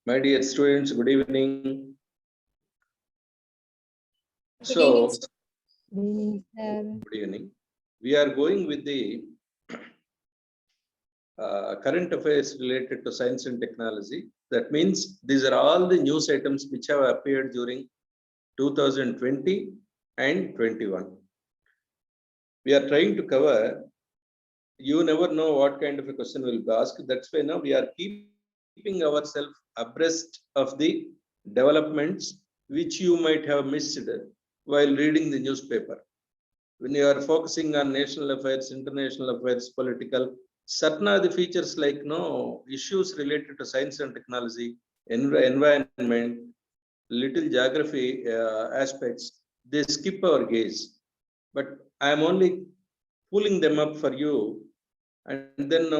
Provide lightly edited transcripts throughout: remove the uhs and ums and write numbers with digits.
My dear students, good evening. Good evening, sir. Good evening, sir. Good evening. We are going with the current affairs related to science and technology. That means these are all the news items which have appeared during 2020 and 21. We are trying to cover. You never know what kind of a question will be asked. That's why now we are keeping ourselves abreast of the developments which you might have missed while reading the newspaper. When you are focusing on national affairs, international affairs, political, certain are the features like issues related to science and technology, environment, little geography aspects, they skip our gaze. But I am only pulling them up for you, and then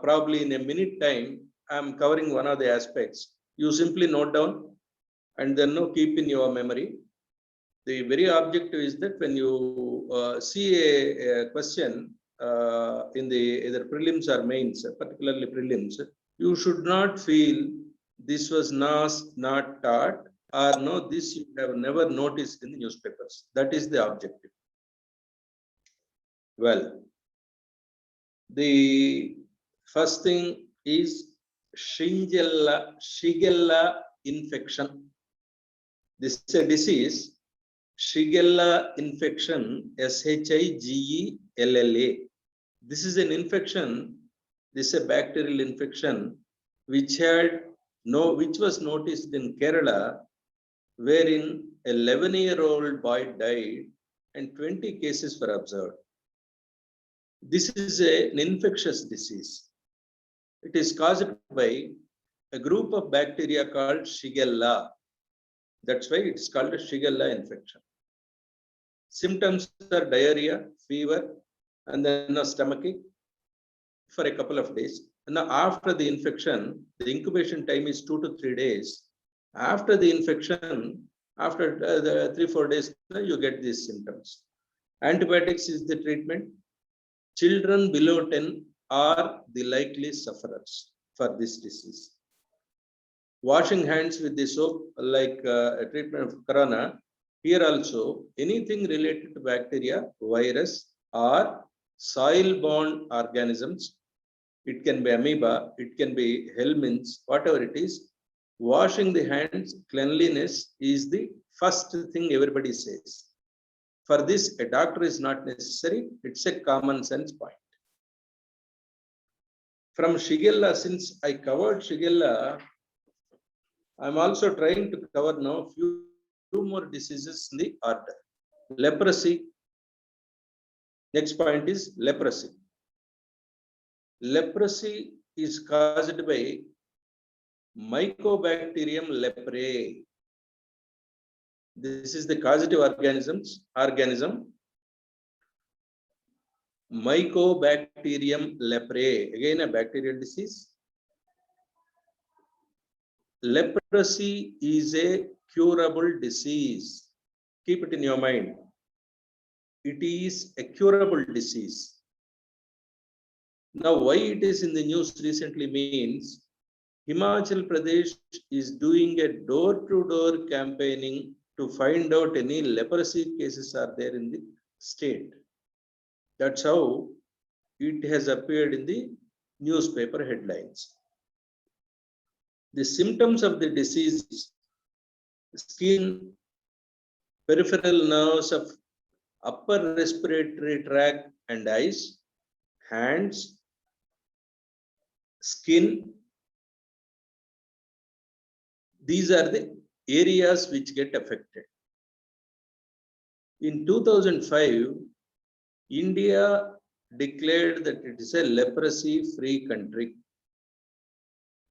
probably in a minute time, I am covering one of the aspects. You simply note down and then keep in your memory. The very objective is that when you see a question in the either prelims or mains, particularly prelims, you should not feel this was not taught, or no, this you have never noticed in the newspapers. That is the objective. Well, the first thing is Shigella infection. This is a disease. Shigella infection, Shigella. This is an infection. This is a bacterial infection which was noticed in Kerala, wherein a 11-year-old boy died and 20 cases were observed. This is an infectious disease. It is caused by a group of bacteria called Shigella. That's why it's called a Shigella infection. Symptoms are diarrhea, fever, and then a stomachache for a couple of days. And now after the infection, the incubation time is 2 to 3 days. After the infection, after the 3-4 days, you get these symptoms. Antibiotics is the treatment. Children below 10 are the likely sufferers for this disease. Washing hands with the soap, like a treatment of corona. Here also, anything related to bacteria, virus, or soil-borne organisms, it can be amoeba, it can be helminths, whatever it is, washing the hands, cleanliness is the first thing everybody says. For this, a doctor is not necessary, it's a common sense point. From Shigella, since I covered Shigella, I'm also trying to cover now few more diseases in the order. Leprosy. Next point is leprosy. Leprosy is caused by Mycobacterium leprae. This is the causative organism. Mycobacterium leprae. Again, a bacterial disease. Leprosy is a curable disease. Keep it in your mind. It is a curable disease. Now, why it is in the news recently means Himachal Pradesh is doing a door-to-door campaigning to find out any leprosy cases are there in the state. That's how it has appeared in the newspaper headlines. The symptoms of the disease: skin, peripheral nerves of upper respiratory tract and eyes, hands, skin. These are the areas which get affected. In 2005, India declared that it is a leprosy-free country.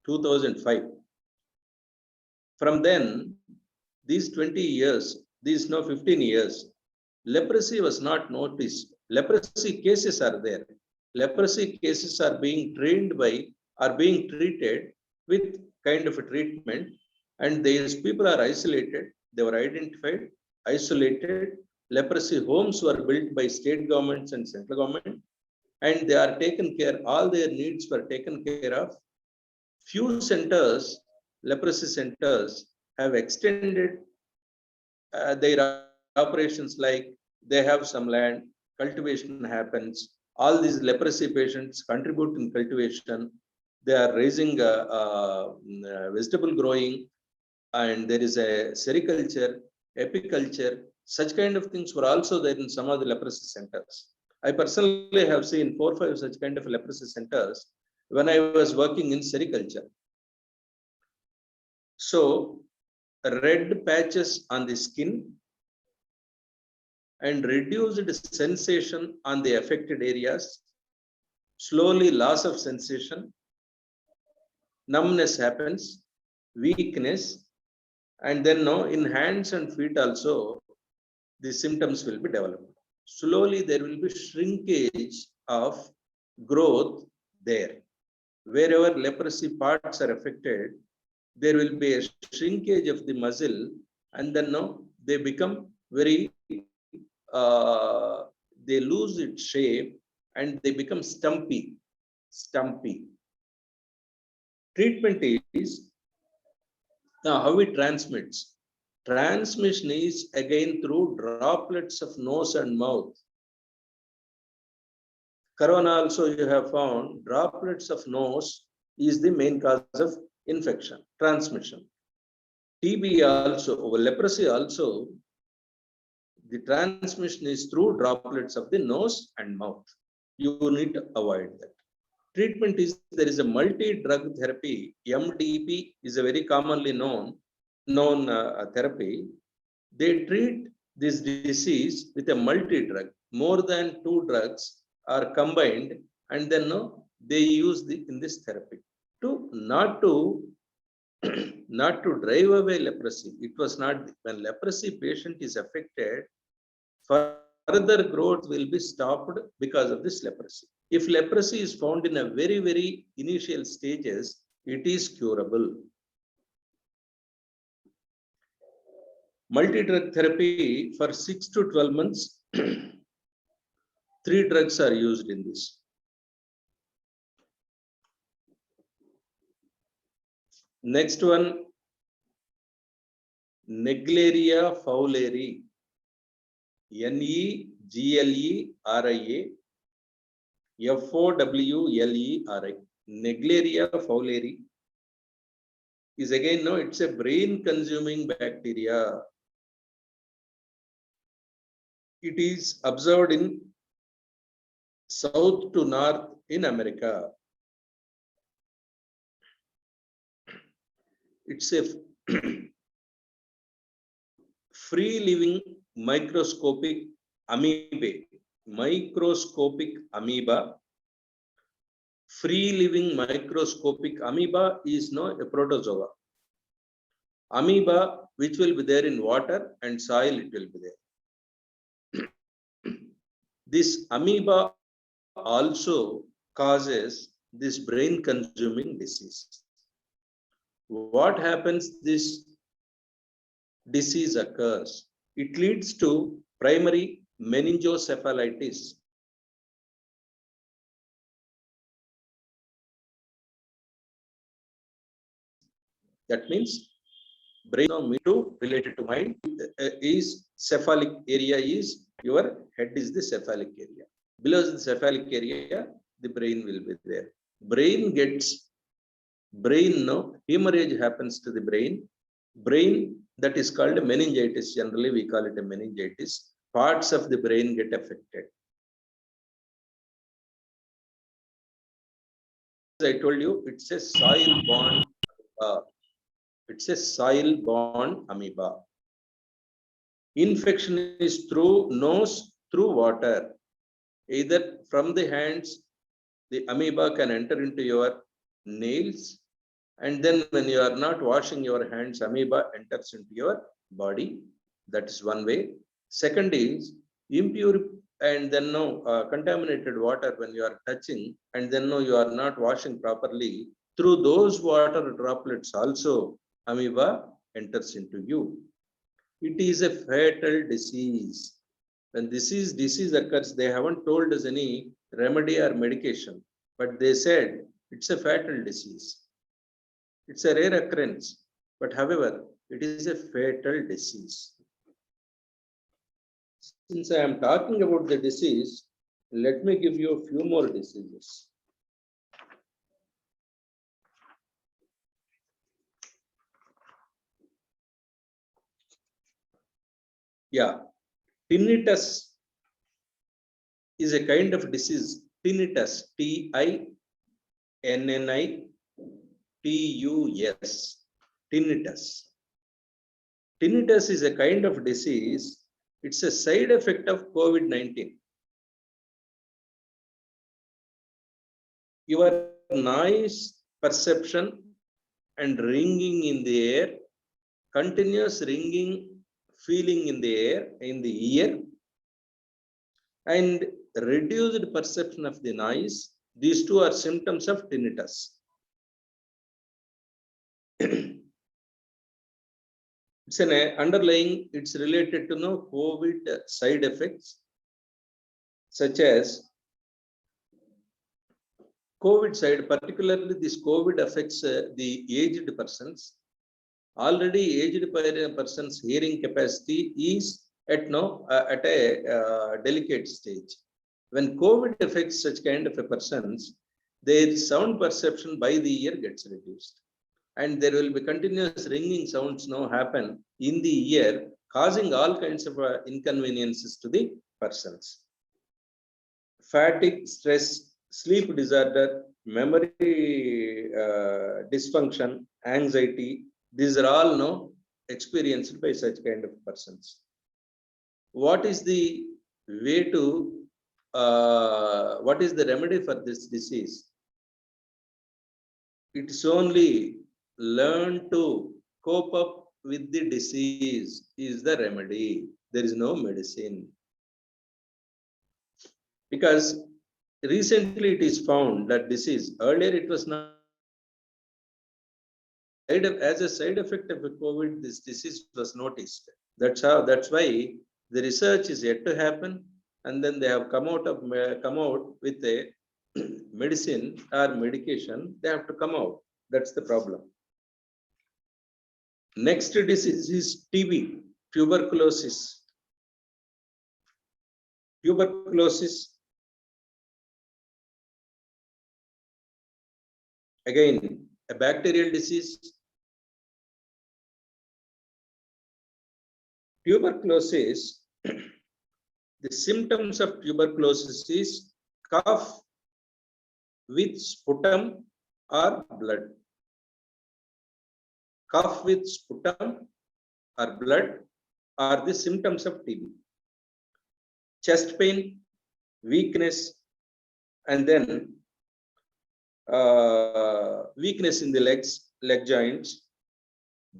2005. From then, these 20 years, these 15 years, leprosy was not noticed. Leprosy cases are there. Leprosy cases are being treated with kind of a treatment, and these people are isolated. They were identified, isolated. Leprosy homes were built by state governments and central government, and they are taken care. All their needs were taken care of. Few centers, leprosy centers, have extended their operations, like they have some land, cultivation happens. All these leprosy patients contribute in cultivation. They are raising vegetable growing, and there is a sericulture, apiculture. Such kind of things were also there in some of the leprosy centers. I personally have seen 4 or 5 such kind of leprosy centers when I was working in sericulture. So, red patches on the skin and reduced sensation on the affected areas, slowly loss of sensation, numbness happens, weakness, and then now in hands and feet also, the symptoms will be developed. Slowly there will be shrinkage of growth there. Wherever leprosy parts are affected, there will be a shrinkage of the muscle, and then now they become very they lose its shape and they become stumpy. Treatment is now how it transmits. Transmission is again through droplets of nose and mouth. Corona also you have found droplets of nose is the main cause of infection, transmission. TB also, leprosy also, the transmission is through droplets of the nose and mouth. You need to avoid that. Treatment is, there is a multi-drug therapy. MDP is a very commonly known therapy. They treat this disease with a multi-drug. More than 2 drugs are combined, and then they use in this therapy to not to not to drive away leprosy. It was not, when leprosy patient is affected, further growth will be stopped because of this leprosy. If leprosy is found in a very, very initial stages, it is curable. Multi-drug therapy for 6 to 12 months, 3 drugs are used in this. Next one, Naegleria fowleri. Negleria fowleri. Naegleria fowleri is again, it's a brain consuming bacteria. It is observed in south to north in America. It's a free living microscopic amoeba. Free living microscopic amoeba is a protozoa. Amoeba which will be there in water and soil, it will be there. This amoeba also causes this brain consuming disease. What happens this disease occurs? It leads to primary meningoencephalitis. That means brain related to mind is cephalic area is your head is the cephalic area. Below the cephalic area, the brain will be there. Hemorrhage happens to the brain. Brain, that is called a meningitis. Generally, we call it a meningitis. Parts of the brain get affected. As I told you, it's a soil-borne. It's a soil-borne amoeba. Infection is through nose, through water. Either from the hands, the amoeba can enter into your nails, and then when you are not washing your hands, amoeba enters into your body. That is one way. Second is impure and then contaminated water when you are touching, and then you are not washing properly. Through those water droplets also, amoeba enters into you. It is a fatal disease. When disease occurs, they haven't told us any remedy or medication, but they said it's a fatal disease. It's a rare occurrence, but however, it is a fatal disease. Since I am talking about the disease, let me give you a few more diseases. Yeah, tinnitus is a kind of disease. Tinnitus, Tinnitus. Tinnitus. Tinnitus is a kind of disease. It's a side effect of COVID-19. Your noise perception and ringing in the air, continuous ringing, feeling in the air, in the ear, and reduced perception of the noise. These two are symptoms of tinnitus. It's an underlying, it's related to no COVID side effects, such as COVID side, particularly this COVID affects the aged persons. Already aged persons hearing capacity is at a delicate stage. When COVID affects such kind of a persons, their sound perception by the ear gets reduced, and there will be continuous ringing sounds now happen in the ear, causing all kinds of inconveniences to the persons. Fatigue, stress, sleep disorder, memory dysfunction, anxiety, these are all experienced by such kind of persons. What is the way to, what is the remedy for this disease? It's only learn to cope up with the disease is the remedy. There is no medicine. Because recently it is found that disease, earlier it was not, as a side effect of the COVID, this disease was noticed. That's why the research is yet to happen, and then they have come out with a medicine or medication. They have to come out. That's the problem. Next disease is TB, tuberculosis. Tuberculosis, again, a bacterial disease. Tuberculosis, the symptoms of tuberculosis is cough with sputum or blood. Cough with sputum or blood are the symptoms of TB. Chest pain, weakness, and then weakness in the legs, leg joints.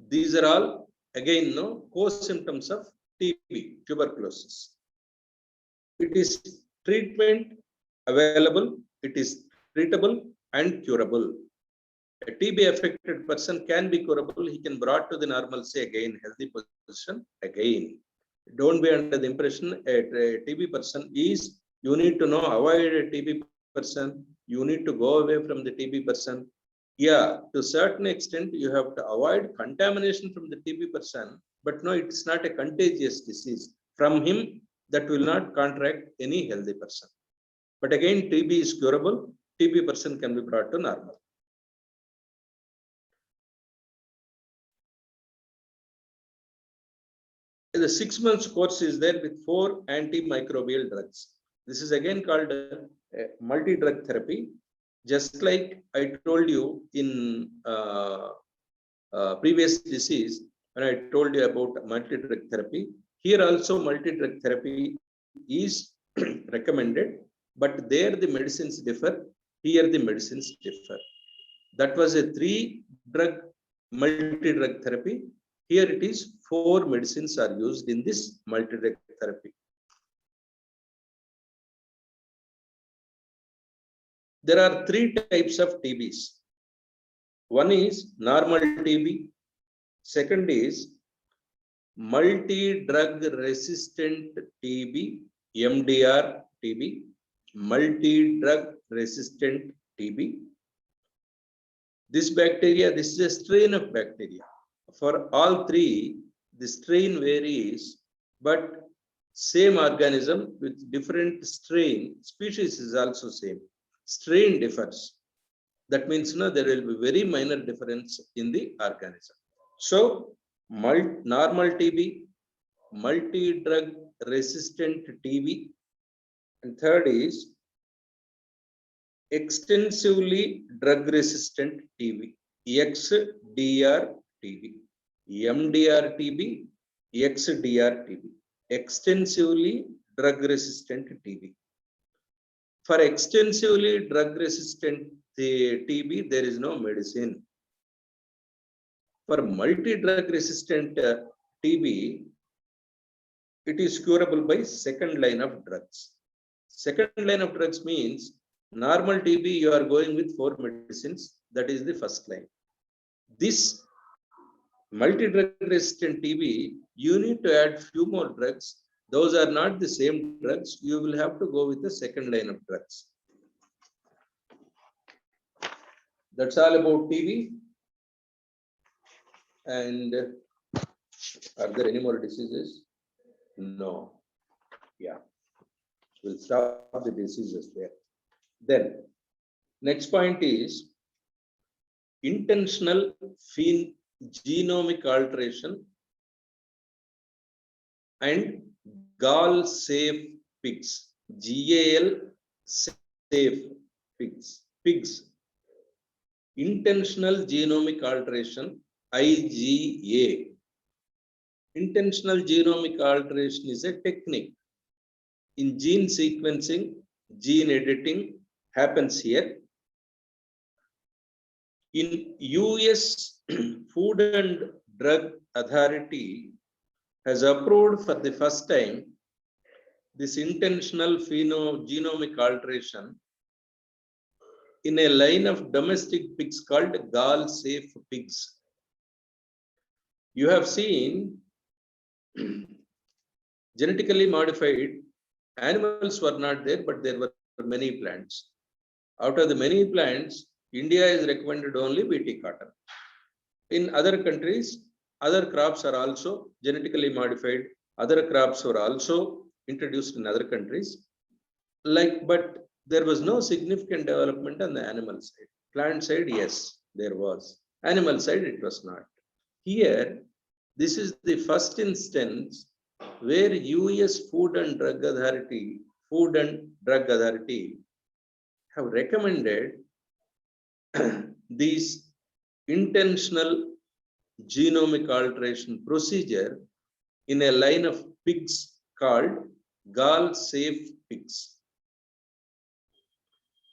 These are all again co-symptoms of TB, tuberculosis. It is treatment available, it is treatable and curable. A TB affected person can be curable, he can brought to the normalcy again, healthy position again. Don't be under the impression a TB person is, you need to avoid a TB person, you need to go away from the TB person. Yeah, to a certain extent, you have to avoid contamination from the TB person, but no, it's not a contagious disease. From him, that will not contract any healthy person. But again, TB is curable, TB person can be brought to normal. The 6 months course is there with 4 antimicrobial drugs. This is again called multi-drug therapy. Just like I told you in previous disease, when I told you about multi-drug therapy, here also multi-drug therapy is recommended, but there the medicines differ, here the medicines differ. That was a 3-drug multi-drug therapy. Here it is 4 medicines are used in this multi-drug therapy. There are 3 types of TBs. One is normal TB. Second is multi-drug resistant TB, MDR TB, multi-drug resistant TB. This bacteria, this is a strain of bacteria. For all three, the strain varies, but same organism with different strain, species is also same. Strain differs. That means there will be very minor difference in the organism. So, normal TB, multi-drug resistant TB, and third is extensively drug resistant TB, XDR TB, MDR TB, XDR TB, extensively drug resistant TB. For extensively drug resistant TB, there is no medicine. For multi-drug resistant TB, it is curable by second line of drugs. Second line of drugs means normal TB, you are going with 4 medicines. That is the first line. This multi-drug resistant TB, you need to add few more drugs. Those are not the same drugs. You will have to go with the second line of drugs. That's all about TB. And are there any more diseases? No. Yeah. We'll stop the diseases there. Then, next point is intentional genomic alteration and GAL safe pigs. GAL safe pigs. Pigs. Intentional genomic alteration, IGA. Intentional genomic alteration is a technique. In gene sequencing, gene editing happens here. In US, Food and Drug Authority has approved for the first time this intentional genomic alteration in a line of domestic pigs called GAL safe pigs. You have seen genetically modified animals were not there, but there were many plants. Out of the many plants, India is recommended only BT cotton. In other countries, other crops are also genetically modified. Other crops were also introduced in other countries. But there was no significant development on the animal side. Plant side, yes, there was. Animal side, it was not. Here, this is the first instance where US Food and Drug Authority have recommended this intentional genomic alteration procedure in a line of pigs called GAL safe pigs.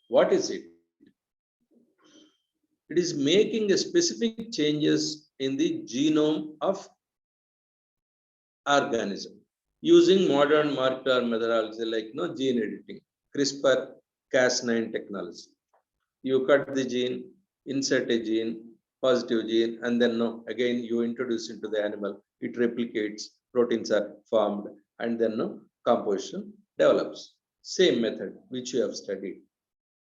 What is it? It is making a specific changes in the genome of organism using modern marker methodology like gene editing, CRISPR-Cas9 technology. You cut the gene, insert a gene, positive gene, and then again you introduce into the animal, it replicates, proteins are formed, and then composition develops. Same method which you have studied.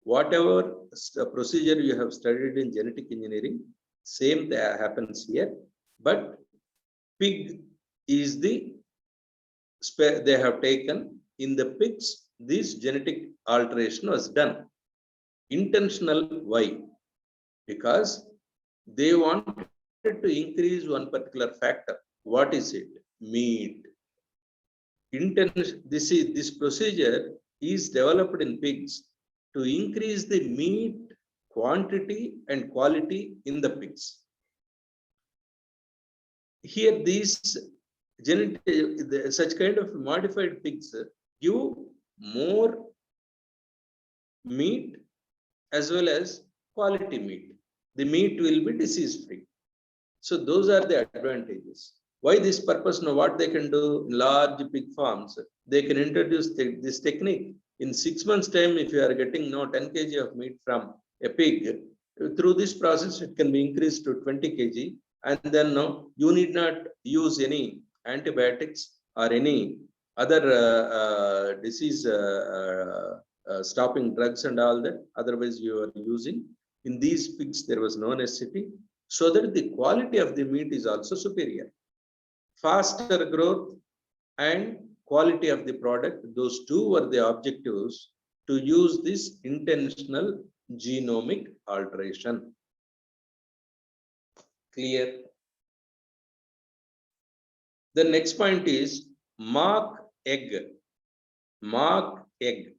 Whatever procedure you have studied in genetic engineering, same that happens here, but pig is the they have taken in the pigs. This genetic alteration was done. Intentional. Why? Because they wanted to increase one particular factor. What is it? Meat. This procedure is developed in pigs to increase the meat quantity and quality in the pigs. Here, these such kind of modified pigs give more meat as well as quality meat. The meat will be disease free. So those are the advantages. Why this purpose? Now, what they can do in large pig farms, they can introduce this technique. In 6 months' time, if you are getting 10 kg of meat from a pig, through this process, it can be increased to 20 kg. And then you need not use any antibiotics or any other disease stopping drugs and all that. Otherwise, you are using In these pigs, there was no necessity, so that the quality of the meat is also superior. Faster growth and quality of the product, those two were the objectives to use this intentional genomic alteration. Clear? The next point is mark egg. Mark egg.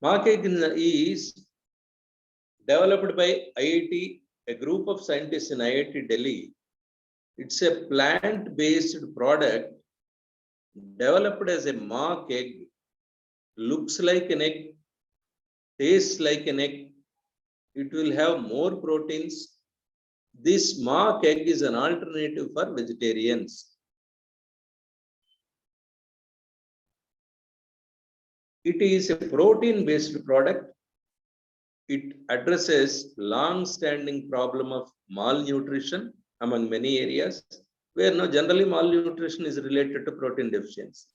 Mark egg is developed by IIT, a group of scientists in IIT Delhi. It's a plant-based product developed as a mark egg. Looks like an egg, tastes like an egg. It will have more proteins. This mark egg is an alternative for vegetarians. It is a protein-based product. It addresses long-standing problem of malnutrition among many areas, where now generally malnutrition is related to protein deficiency.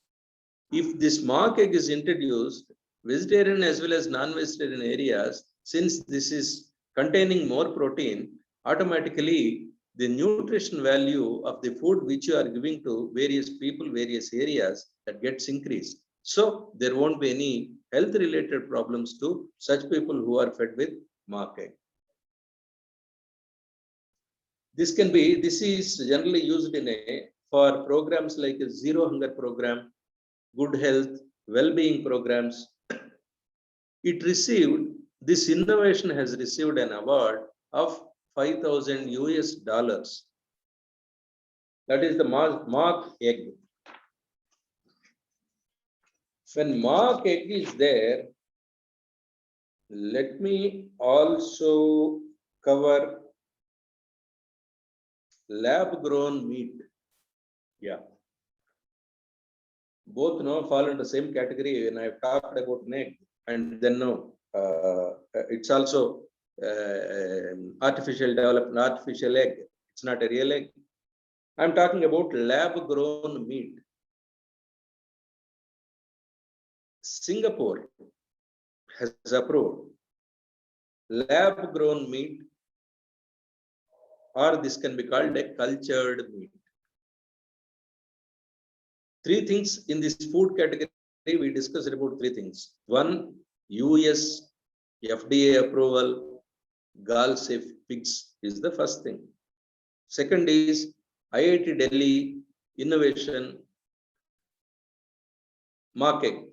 If this mark egg is introduced, vegetarian as well as non-vegetarian areas, since this is containing more protein, automatically the nutrition value of the food which you are giving to various people, various areas, that gets increased. So there won't be any health related problems to such people who are fed with mark egg. This is generally used for programs like a zero hunger program, good health, well-being programs. This innovation has received an award of $5,000. That is the mark egg. When mark egg is there, let me also cover lab grown meat. Yeah. Both fall into the same category when I've talked about an egg, and then it's also artificial development, artificial egg. It's not a real egg. I'm talking about lab grown meat. Singapore has approved lab grown meat, or this can be called a cultured meat. Three things in this food category, we discussed about three things. One, US FDA approval, Gall Safe Pigs is the first thing. Second is IIT Delhi innovation mark egg.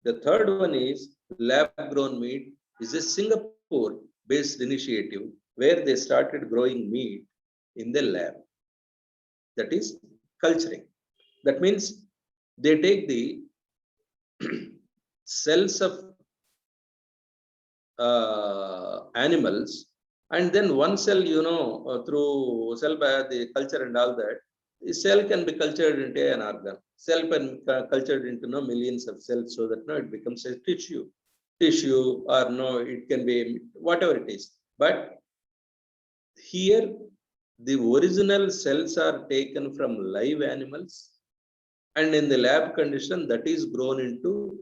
The third one is lab grown meat, is a Singapore based initiative where they started growing meat in the lab. That is culturing. That means they take the cells of animals, and then one cell, through cell the culture and all that, the cell can be cultured into an organ. Cell can be cultured into millions of cells, so that it becomes a tissue, or it can be whatever it is. But here, the original cells are taken from live animals, and in the lab condition, that is grown into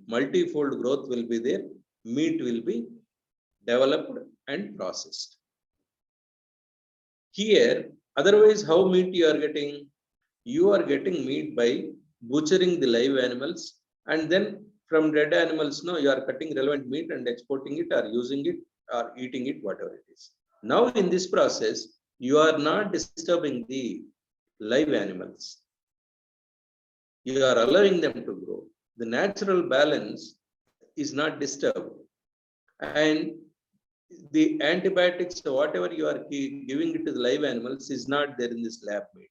multifold growth will be there. Meat will be developed and processed. Here, otherwise, how meat you are getting? You are getting meat by butchering the live animals, and then from dead animals, you are cutting relevant meat and exporting it, or using it, or eating it, whatever it is. Now, in this process, you are not disturbing the live animals. You are allowing them to grow. The natural balance is not disturbed. And the antibiotics, whatever you are giving it to the live animals, is not there in this lab meat.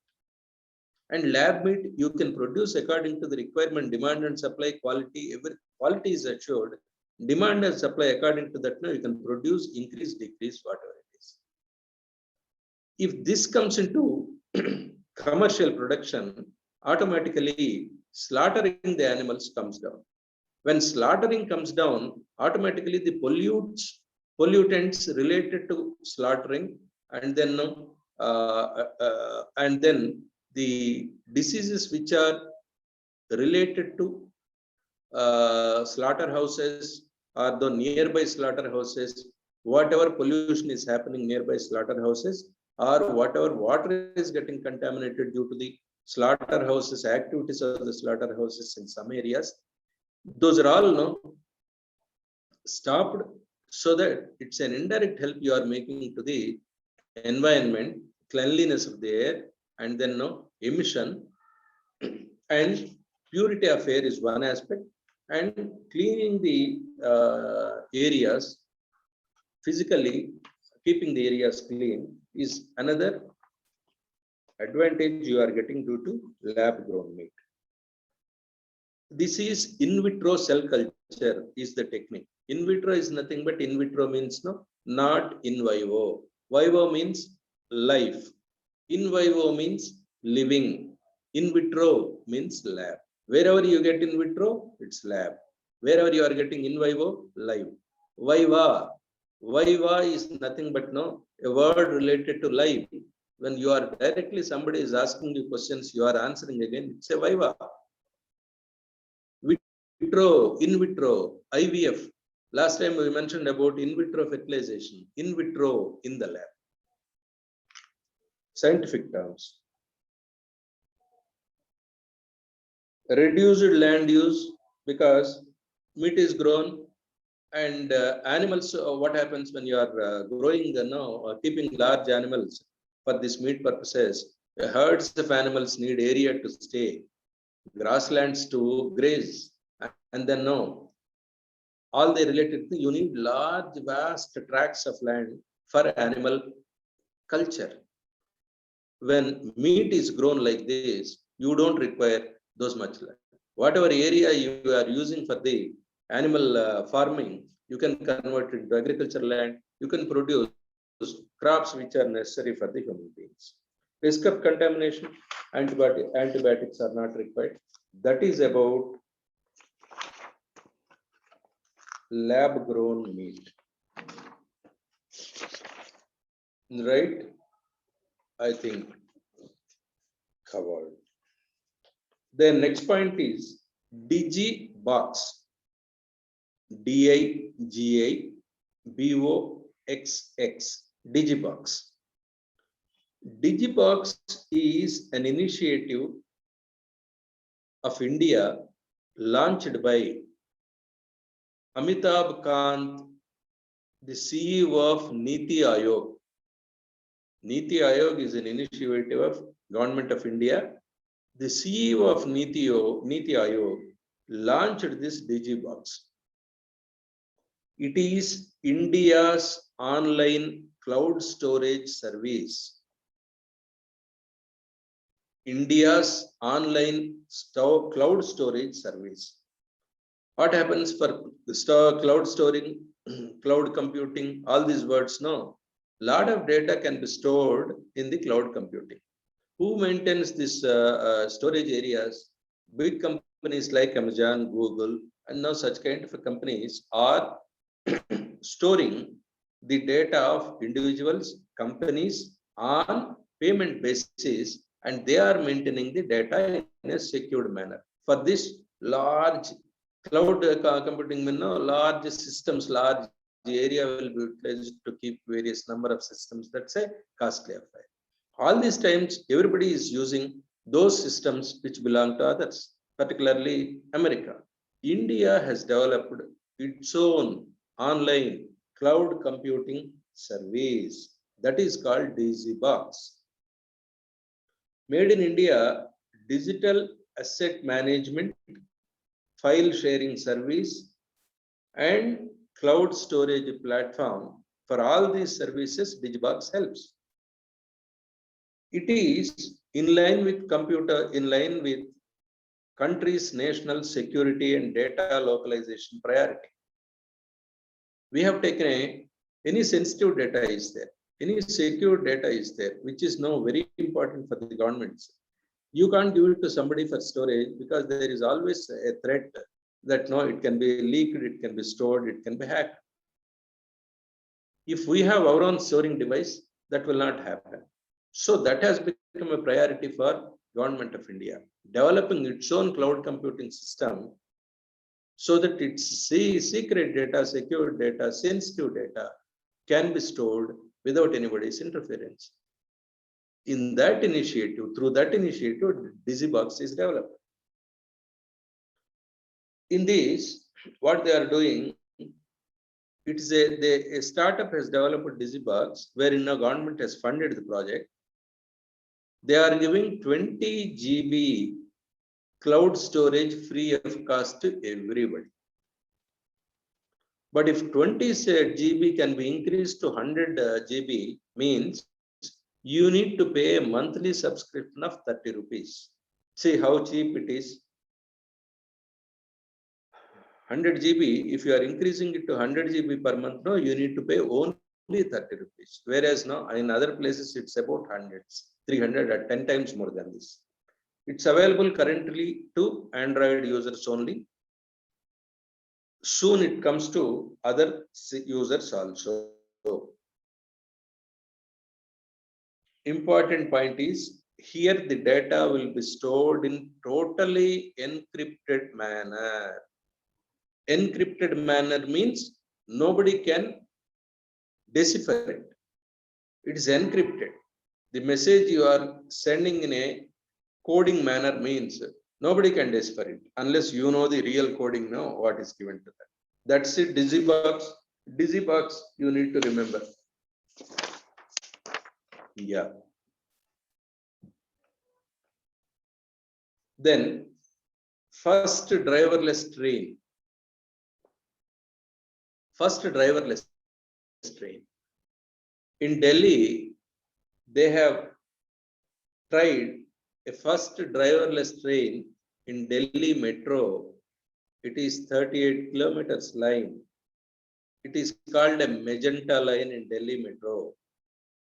And lab meat, you can produce according to the requirement, demand and supply, quality. Every quality is assured. Demand and supply, according to that, you can produce, increase, decrease, whatever it is. If this comes into commercial production, automatically slaughtering the animals comes down. When slaughtering comes down, automatically the pollutants related to slaughtering, and then the diseases which are related to slaughterhouses, or the nearby slaughterhouses, whatever pollution is happening nearby slaughterhouses, or whatever water is getting contaminated due to the slaughterhouses, activities of the slaughterhouses in some areas, those are all stopped, so that it's an indirect help you are making to the environment, cleanliness of the air, and then emission and purity of air is one aspect, and cleaning the areas physically, keeping the areas clean is another advantage you are getting due to lab grown meat. This is in vitro cell culture is the technique. In vitro is nothing but in vitro means not in vivo. Vivo means life. In vivo means living. In vitro means lab. Wherever you get in vitro, it's lab. Wherever you are getting in vivo, live. Viva. Viva is nothing but a word related to life. When you are directly, somebody is asking you questions, you are answering again, it's a viva. Vitro, in vitro, IVF. Last time we mentioned about in vitro fertilization. In vitro, in the lab. Scientific terms. Reduced land use because meat is grown, and animals. What happens when you are growing, keeping large animals for this meat purposes? Herds of animals need area to stay, grasslands to graze, and then all the related things. You need large, vast tracts of land for animal culture. When meat is grown like this, you don't require those much land. Whatever area you are using for the animal farming, you can convert it into agricultural land. You can produce crops which are necessary for the human beings. Risk of contamination, antibiotics are not required. That is about lab grown meat. Right? I think covered. The next point is Digibox. DIGIBOXX. Digibox. Digibox is an initiative of India launched by Amitabh Kant, the CEO of Niti Aayog. Niti Aayog is an initiative of Government of India. The CEO of Niti Aayog launched this Digibox. It is India's online cloud storage service. India's online cloud storage service. What happens for cloud storing, cloud computing, all these words, lot of data can be stored in the cloud computing. Who maintains this storage areas? Big companies like Amazon, Google, and now such kind of companies are storing the data of individuals, companies on payment basis, and they are maintaining the data in a secured manner. For this large cloud computing, large systems, large area will be utilized to keep various number of systems. That's a costly affair. All these times, everybody is using those systems which belong to others, particularly America. India has developed its own online cloud computing service that is called Digibox. Made in India, digital asset management, file sharing service, and cloud storage platform. For all these services, Digibox helps. It is in line with country's national security and data localization priority. We have taken any sensitive data is there, any secure data is there, which is now very important for the governments. You can't give it to somebody for storage because there is always a threat that it can be leaked, it can be stored, it can be hacked. If we have our own storing device, that will not happen. So that has become a priority for Government of India, developing its own cloud computing system so that its secret data, secure data, sensitive data can be stored without anybody's interference. In that initiative, through that initiative, DigiBox is developed. In this, what they are doing, it is a startup has developed DigiBox, wherein a government has funded the project. They are giving 20 GB cloud storage free of cost to everybody. But if 20 GB can be increased to 100 GB, means you need to pay a monthly subscription of 30 rupees. See how cheap it is. 100 GB, if you are increasing it to 100 GB per month, no, you need to pay only 30 rupees. Whereas now in other places, it's about hundreds, 300 or 10 times more than this. It's available currently to Android users only. Soon it comes to other users also. Important point is, here the data will be stored in totally encrypted manner. Encrypted manner means nobody can decipher it. It is encrypted. The message you are sending in a coding manner means nobody can decipher it unless you know the real coding, know what is given to that. That's it. DigiBox, you need to remember. Yeah. Then first driverless train. First driverless train. In Delhi, they have tried a first driverless train in Delhi Metro. It is 38 kilometers line. It is called a Magenta line in Delhi Metro.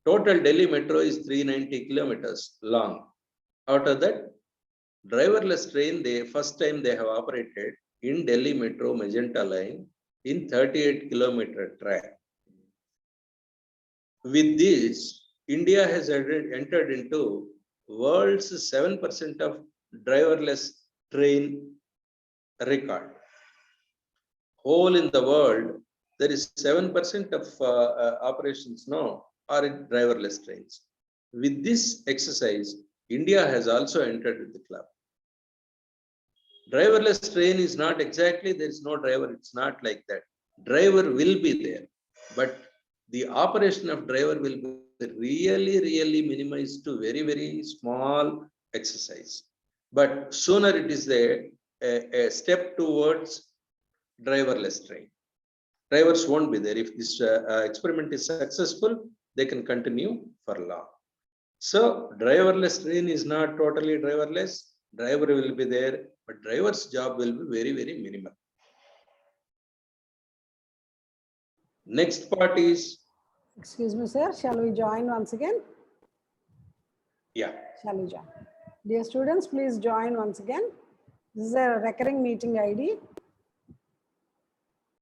Total Delhi Metro is 390 kilometers long. Out of that, driverless train, first time they have operated in Delhi Metro Magenta line in 38-kilometer track. With this, India has entered into world's 7% of driverless train record. Whole in the world, there is 7% of operations now are in driverless trains. With this exercise, India has also entered the club. Driverless train is not exactly, there is no driver, it's not like that. Driver will be there, but the operation of driver will be really minimized to very small exercise. But sooner it is a step towards driverless train. Drivers won't be there. If this experiment is successful, they can continue for long. So driverless train is not totally driverless. Driver will be there, but driver's job will be very minimal. Next part is. Excuse me, sir. Shall we join once again? Yeah. Shall we join? Dear students, please join once again. This is a recurring meeting ID.